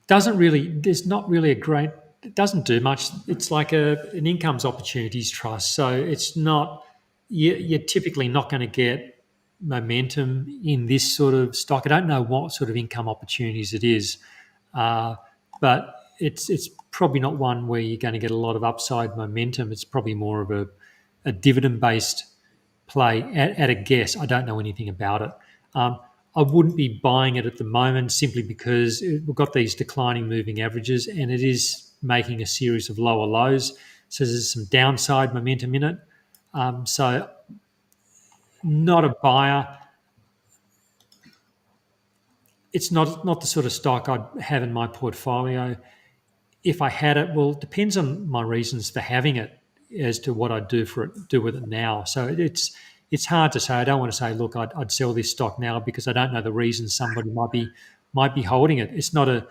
B: doesn't really. There's not really a great. It doesn't do much. It's like an incomes opportunities trust. So it's not. You're typically not going to get momentum in this sort of stock. I don't know what sort of income opportunities it is, but it's probably not one where you're going to get a lot of upside momentum. It's probably more of a dividend based play at a guess. I don't know anything about it. I wouldn't be buying it at the moment simply because we've got these declining moving averages, and it is making a series of lower lows. So there's some downside momentum in it. So not a buyer. It's not the sort of stock I'd have in my portfolio. If I had it, well, it depends on my reasons for having it as to what I'd do with it now. So it's hard to say. I don't want to say, look, I'd sell this stock now because I don't know the reasons somebody might be holding it. It's not a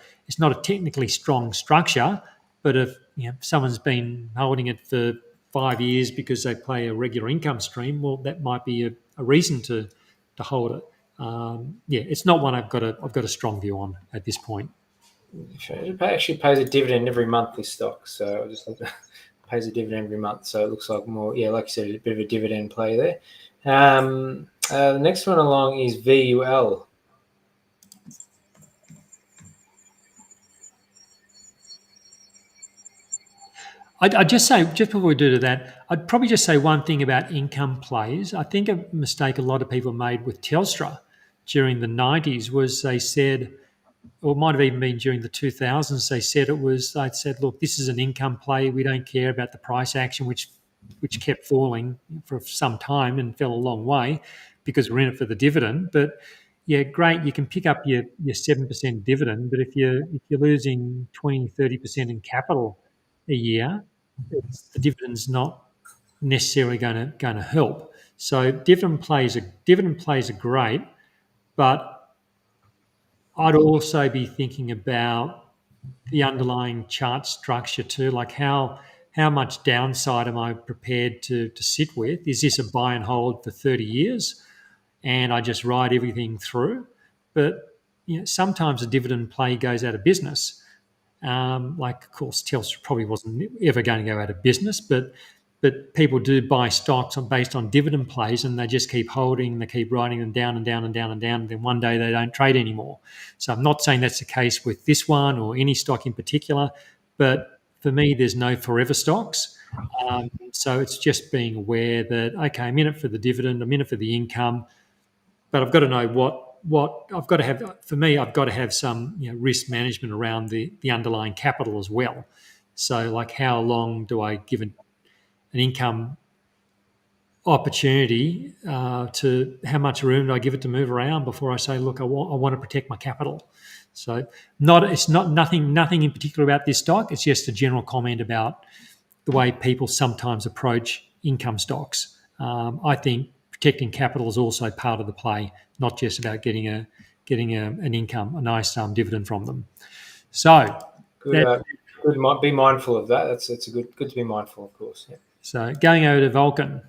B: technically strong structure, but if someone's been holding it for 5 years because they pay a regular income stream, well, that might be a reason to hold it. It's not one I've got a strong view on at this point.
A: It actually pays a dividend every month, this stock. So I just look, pays a dividend every month. So it looks like more, like you said, a bit of a dividend play there. The next one along is VUL.
B: I'd just say, just before we do to that, I'd probably just say one thing about income plays. I think a mistake a lot of people made with Telstra during the 90s was they said, or it might have even been during the 2000s, they said, look, this is an income play. We don't care about the price action, which kept falling for some time and fell a long way because we're in it for the dividend. But yeah, great, you can pick up your 7% dividend, but if you're losing 20, 30% in capital a year, the dividend's not necessarily going to help. So dividend plays are great, but I'd also be thinking about the underlying chart structure too, like how much downside am I prepared to sit with? Is this a buy and hold for 30 years and I just ride everything through? But sometimes a dividend play goes out of business. Of course, Telstra probably wasn't ever going to go out of business, but people do buy stocks based on dividend plays, and they just keep holding, they keep writing them down and down and down and down, and then one day they don't trade anymore. So I'm not saying that's the case with this one or any stock in particular, but for me, there's no forever stocks. So it's just being aware that, okay, I'm in it for the dividend, I'm in it for the income, but I've got to know what I've got to have. For me, I've got to have some risk management around the underlying capital as well. So, like, how long do I give an income opportunity to how much room do I give it to move around before I say, look, I want to protect my capital. So, it's not nothing in particular about this stock. It's just a general comment about the way people sometimes approach income stocks. I think protecting capital is also part of the play, not just about getting an income, a nice dividend from them. So
A: good. Be mindful of that. It's good to be mindful, of course. Yeah.
B: So going over to Vulcan.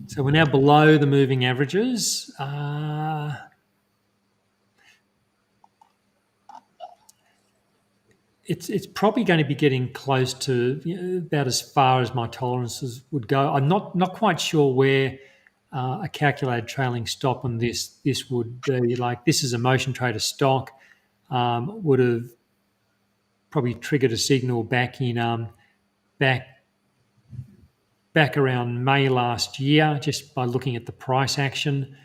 B: So we're now below the moving averages. It's probably going to be getting close to about as far as my tolerances would go. I'm not quite sure where a calculated trailing stop on this would be. Like, this is a motion trader stock, would have probably triggered a signal back in back around May last year, just by looking at the price action.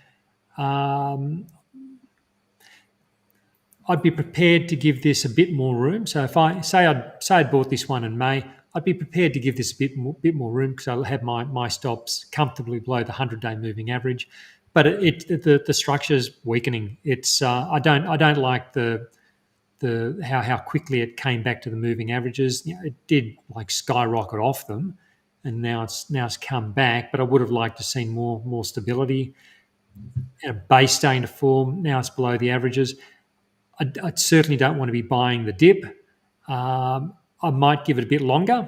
B: I'd be prepared to give this a bit more room. So if I'd bought this one in May, I'd be prepared to give this a bit more room, because I'll have my stops comfortably below the 100-day moving average. But the structure's weakening. It's I don't like the how quickly it came back to the moving averages. It did like skyrocket off them, and now it's come back. But I would have liked to see more stability. A base starting to form. Now it's below the averages. I certainly don't want to be buying the dip. I might give it a bit longer,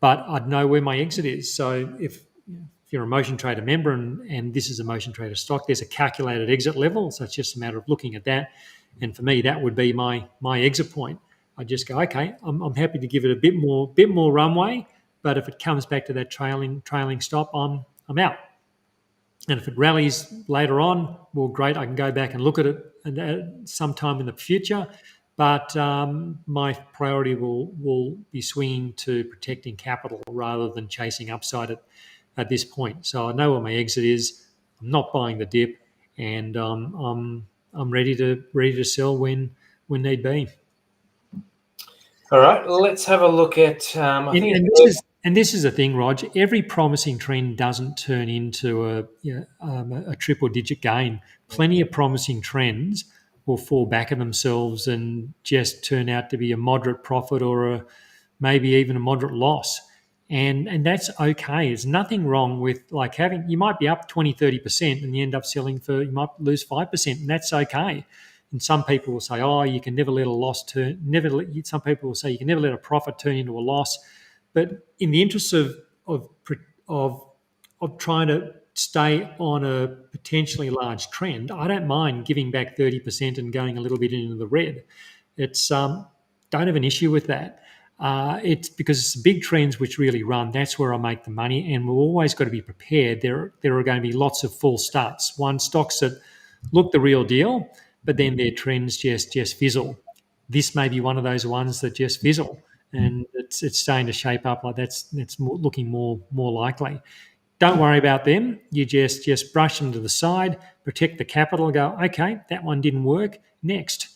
B: but I'd know where my exit is. So if you're a motion trader member and this is a motion trader stock, there's a calculated exit level. So it's just a matter of looking at that. And for me, that would be my exit point. I just go, okay, I'm happy to give it a bit more runway, but if it comes back to that trailing stop, I'm out. And if it rallies later on, well, great, I can go back and look at it sometime in the future. But my priority will be swinging to protecting capital rather than chasing upside at this point. So I know where my exit is. I'm not buying the dip, and I'm ready to sell when need be.
A: All right, let's have a look at.
B: This is the thing, Rog. Every promising trend doesn't turn into a triple-digit gain. Plenty of promising trends will fall back on themselves and just turn out to be a moderate profit or maybe even a moderate loss. And that's okay. There's nothing wrong with you might be up 20, 30% and you end up selling you might lose 5%, and that's okay. And some people will say, you can never let a loss some people will say you can never let a profit turn into a loss. But in the interest of trying to stay on a potentially large trend, I don't mind giving back 30% and going a little bit into the red. It's don't have an issue with that. It's because it's big trends which really run. That's where I make the money, and we've always got to be prepared. There are going to be lots of false starts. Stocks that look the real deal, but then their trends just fizzle. This may be one of those ones that just fizzle, and it's starting to shape up like that's looking more likely. Don't worry about them. You just brush them to the side, protect the capital, go, okay, that one didn't work, next.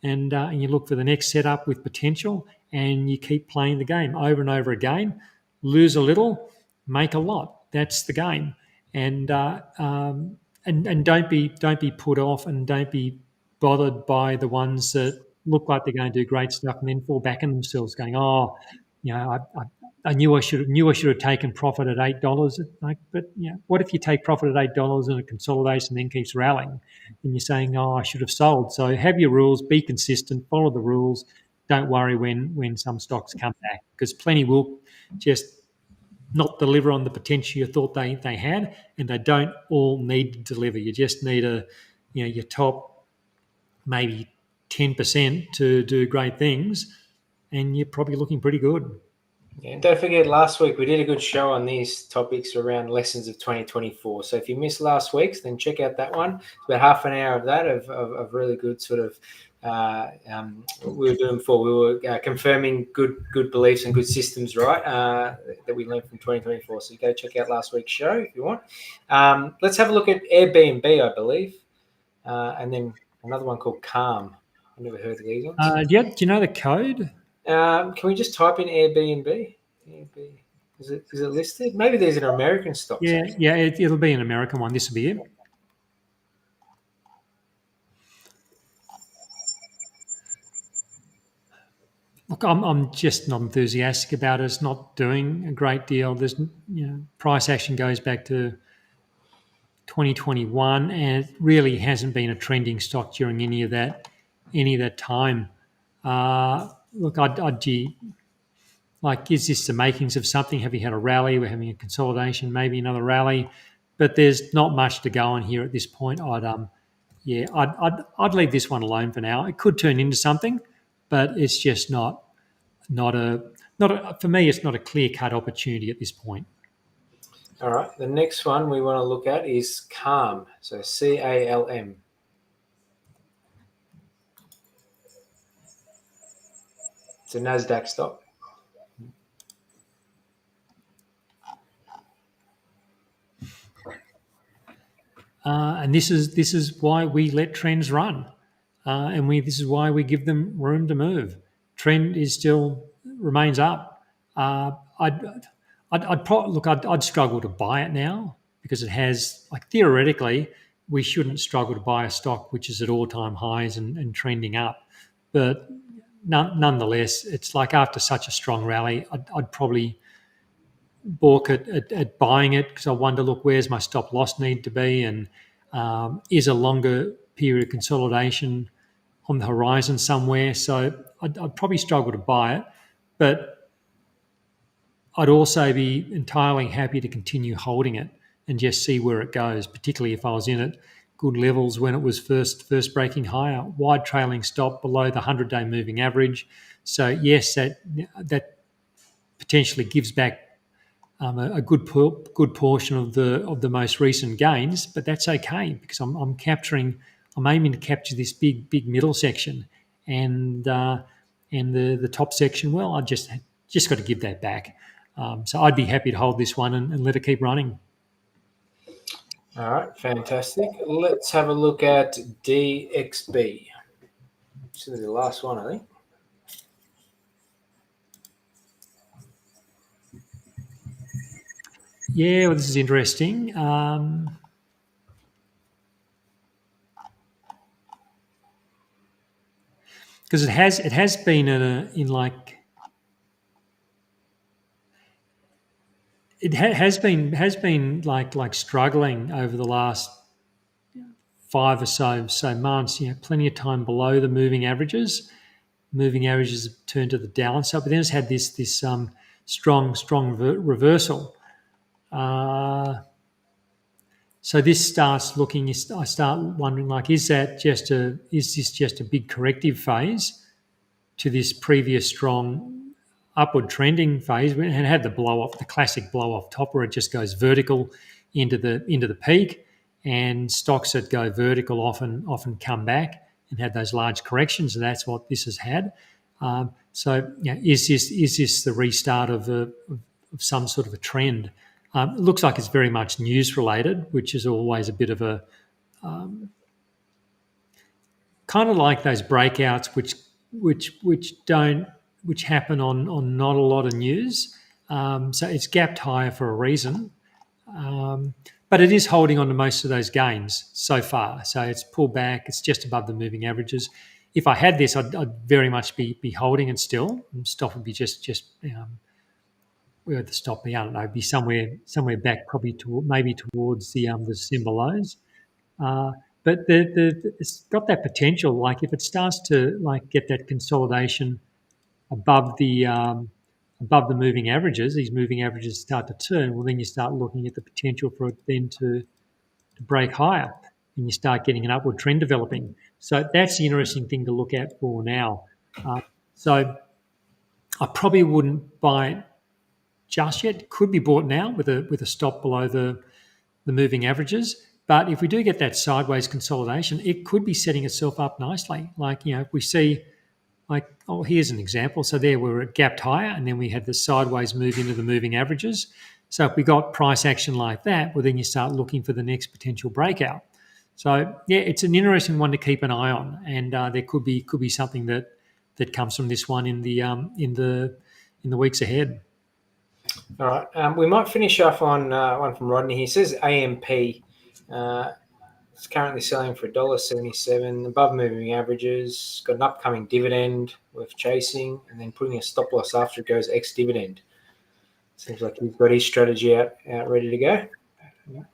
B: And you look for the next setup with potential, and you keep playing the game over and over again. Lose a little, make a lot. That's the game. And don't be put off, and don't be bothered by the ones that look like they're going to do great stuff and then fall back on themselves, going, I knew I should have taken profit at $8. But what if you take profit at $8 and it consolidates and then keeps rallying, and you're saying, I should have sold? So have your rules, be consistent, follow the rules. Don't worry when some stocks come back, because plenty will just not deliver on the potential you thought they had, and they don't all need to deliver. You just need your top maybe 10% to do great things, and you're probably looking pretty good.
A: Yeah, and don't forget, last week we did a good show on these topics around lessons of 2024. So if you missed last week's, then check out that one. It's about half an hour of that of really good sort of we were doing before. We were confirming good beliefs and good systems, right? That we learned from 2024. So you go check out last week's show if you want. Let's have a look at Airbnb, I believe, and then another one called Calm. I've never heard of these ones.
B: Do you know the code?
A: Can we just type in Airbnb? Is it listed? Maybe there's an American stock.
B: Yeah, it'll be an American one. This will be it. Look, I'm just not enthusiastic about it. It's not doing a great deal. There's price action goes back to 2021, and it really hasn't been a trending stock during any of that time. Look, is this the makings of something? Have we had a rally? We're having a consolidation, maybe another rally, but there's not much to go on here at this point. I'd leave this one alone for now. It could turn into something, but it's just not for me. It's not a clear cut opportunity at this point.
A: All right. The next one we want to look at is Calm. So CALM. It's a NASDAQ stock.
B: And this is why we let trends run, and this is why we give them room to move. Trend remains up. I'd struggle to buy it now because it has, theoretically, we shouldn't struggle to buy a stock which is at all-time highs and trending up. But nonetheless, it's like after such a strong rally, I'd probably balk at buying it because I wonder, look, where's my stop loss need to be, and is a longer period of consolidation on the horizon somewhere? So I'd probably struggle to buy it, but I'd also be entirely happy to continue holding it and just see where it goes, particularly if I was in at good levels when it was first breaking higher. Wide trailing stop below the 100-day moving average. So yes, that potentially gives back a good portion of the most recent gains, but that's okay because I'm aiming to capture this big middle section, and the top section. Well, I just got to give that back. So I'd be happy to hold this one and let it keep running.
A: All right, fantastic. Let's have a look at DXB. This is the last one, I think.
B: Yeah, well, this is interesting. Because it has been has been struggling over the last 5 or so months. Plenty of time below the moving averages. Moving averages have turned to the downside, but then it's had this strong reversal. So this starts looking. I start wondering, is this just a big corrective phase to this previous strong upward trending phase, and had the classic blow off top where it just goes vertical into the peak, and stocks that go vertical often come back and had those large corrections, and that's what this has had. Is this the restart of some sort of a trend? It looks like it's very much news related, which is always a bit of a kind of like those breakouts which happen on not a lot of news. So it's gapped higher for a reason, but it is holding on to most of those gains so far. So it's pulled back. It's just above the moving averages. If I had this, I'd very much be holding it still. And stop would be just where would the stop be? I don't know. Be somewhere back, probably maybe towards the December lows. But it's got that potential. Like if it starts to get that consolidation above the above the moving averages, these moving averages start to turn, well, then you start looking at the potential for it then to break higher, and you start getting an upward trend developing. So that's the interesting thing to look at for now. So I probably wouldn't buy it just yet. It could be bought now with a stop below the moving averages. But if we do get that sideways consolidation, it could be setting itself up nicely. Like, if we see, here's an example. So there we were gapped higher, and then we had the sideways move into the moving averages. So if we got price action like that, well, then you start looking for the next potential breakout. So yeah, it's an interesting one to keep an eye on, and there could be something that comes from this one in the weeks ahead.
A: All right. We might finish off on one from Rodney. He says AMP. It's currently selling for $1.77, above moving averages. Got an upcoming dividend worth chasing, and then putting a stop loss after it goes ex-dividend. Seems like he's got his strategy out ready to go.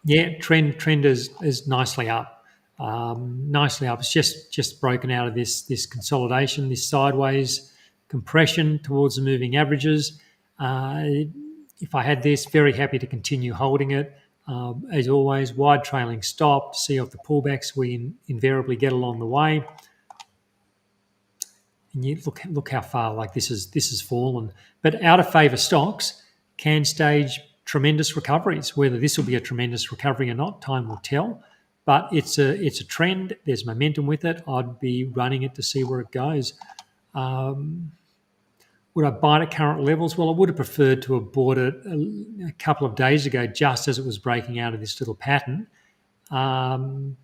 B: Yeah, trend is nicely up. Nicely up. It's just broken out of this consolidation, this sideways compression towards the moving averages. If I had this, very happy to continue holding it. As always, wide trailing stop, see off the pullbacks we invariably get along the way. And you look how far this has fallen. But out of favour stocks can stage tremendous recoveries. Whether this will be a tremendous recovery or not, time will tell. But it's a trend. There's momentum with it. I'd be running it to see where it goes. Would I buy it at current levels? Well, I would have preferred to have bought it a couple of days ago, just as it was breaking out of this little pattern,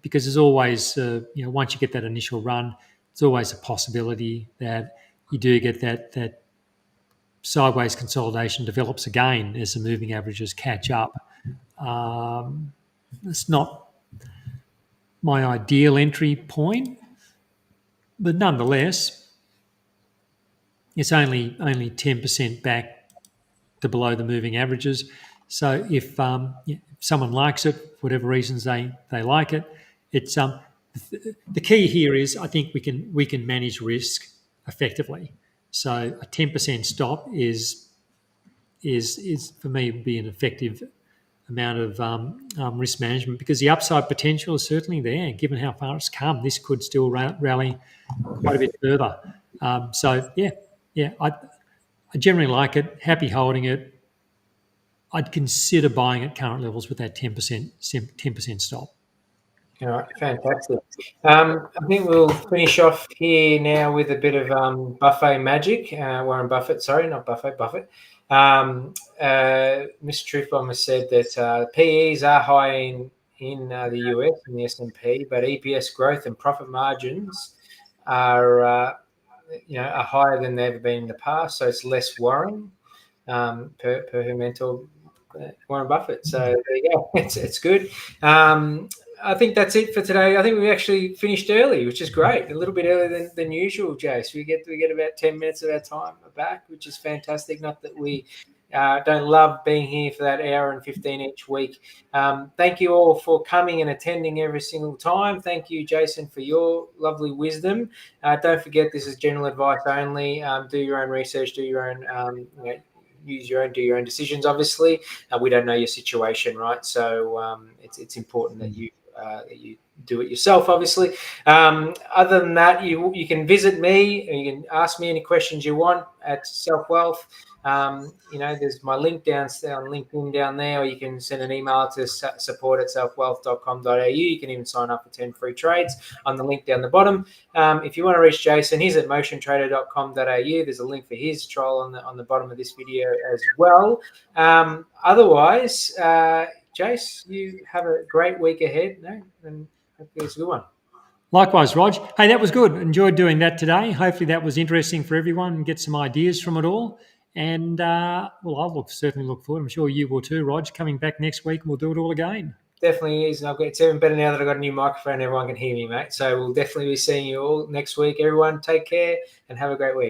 B: because there's always, once you get that initial run, there's always a possibility that you do get that sideways consolidation develops again as the moving averages catch up. It's not my ideal entry point, but nonetheless, it's only 10% back to below the moving averages. So if someone likes it, for whatever reasons they like it, it's the key here is I think we can manage risk effectively. So a 10% stop is for me would be an effective amount of risk management, because the upside potential is certainly there. Given how far it's come, this could still rally quite a bit further. I generally like it. Happy holding it. I'd consider buying at current levels with that 10% stop.
A: All right, fantastic. I think we'll finish off here now with a bit of buffet magic. Warren Buffett, sorry, not Buffett, Buffett. Mr. Truthbomb has said that PEs are high in the US and the S&P, but EPS growth and profit margins are higher than they've ever been in the past. So it's less worrying per her mentor, Warren Buffett. So there you go. It's good. I think that's it for today. I think we actually finished early, which is great. A little bit earlier than usual, Jace. We get about 10 minutes of our time back, which is fantastic. Not that we don't love being here for that hour and 15 each week. Thank you all for coming and attending every single time. Thank you, Jason, for your lovely wisdom. Don't forget, this is general advice only. Do your own research. Do your own do your own decisions. Obviously, we don't know your situation, right? So it's important that you do it yourself, obviously. Other than that, you can visit me and you can ask me any questions you want at Selfwealth. There's my link down on LinkedIn down there, or you can send an email to support@selfwealth.com.au. You can even sign up for 10 free trades on the link down the bottom. If you want to reach Jason, he's at motiontrader.com.au. There's a link for his trial on the bottom of this video as well. Otherwise, Jace, you have a great week ahead, and hopefully it's a good one.
B: Likewise, Rog. Hey, that was good. Enjoyed doing that today. Hopefully that was interesting for everyone and get some ideas from it all. And, I'll certainly look forward. I'm sure you will too, Rog, coming back next week and we'll do it all again.
A: Definitely is. And it's even better now that I've got a new microphone. Everyone can hear me, mate. So we'll definitely be seeing you all next week. Everyone, take care and have a great week.